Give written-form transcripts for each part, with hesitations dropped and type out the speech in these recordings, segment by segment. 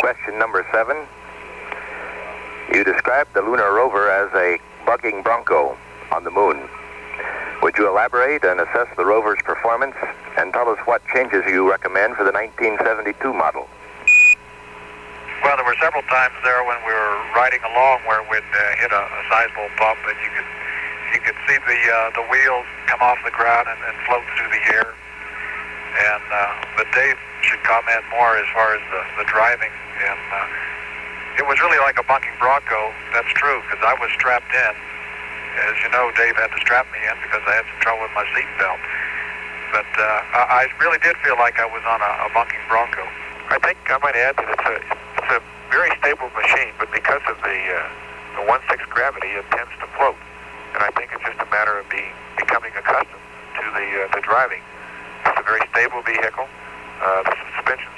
Question number 7. You described the lunar rover as a bucking bronco on the moon. Would you elaborate and assess the rover's performance and tell us what changes you recommend for the 1972 model? Well, there were several times there when we were riding along where we'd hit a sizable bump, and you could see the wheels come off the ground and float through the air. And but Dave should comment more as far as the driving. And it was really like a bucking bronco. That's true, because I was strapped in. As you know, Dave had to strap me in because I had some trouble with my seat belt. But I really did feel like I was on a bucking bronco. I think I might add that it's a very stable machine, but because of the 1/6 gravity, it tends to float. And I think it's just a matter of becoming accustomed to the driving. It's a very stable vehicle. The suspension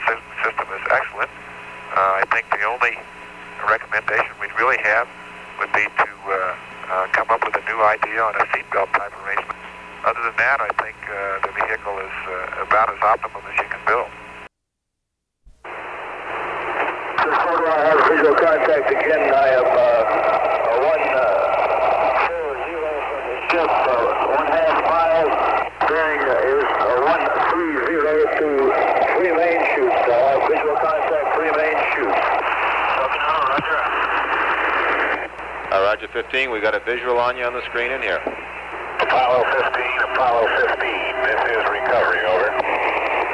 system is excellent. I think the only recommendation we'd really have would be to come up with a new idea on a seatbelt type arrangement. Other than that, I think the vehicle is about as optimum as you can build. I have visual contact again. I am 140 from the ship, 1/2 mile. Bearing is 130 to 3 main chutes. I have visual contact, 3 main chutes. Okinawa, roger. Roger 15, we got a visual on you on the screen in here. Apollo 15, Apollo 15. This is recovery, over.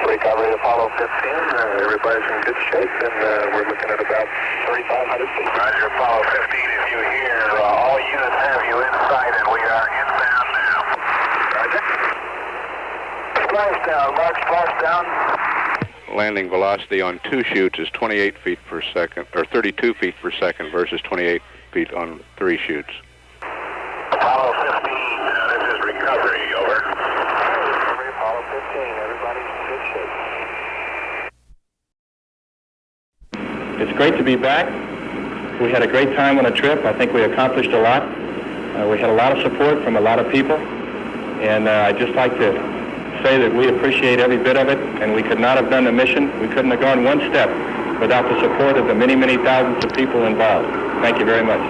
Recovery, Apollo 15. Everybody's in good shape, and we're looking at about 3,500 feet. Roger, Apollo 15. If you hear, all units have you in sight, and we are inbound now. Roger. Splashdown, mark splashdown. Landing velocity on 2 chutes is 28 feet per second, or 32 feet per second versus 28 feet on 3 chutes. Apollo 15, this is recovery, over. Apollo 15, everybody's in good shape. It's great to be back. We had a great time on a trip. I think we accomplished a lot. We had a lot of support from a lot of people, and I'd just like to say that we appreciate every bit of it, and we could not have done the mission. We couldn't have gone one step without the support of the many, many thousands of people involved. Thank you very much.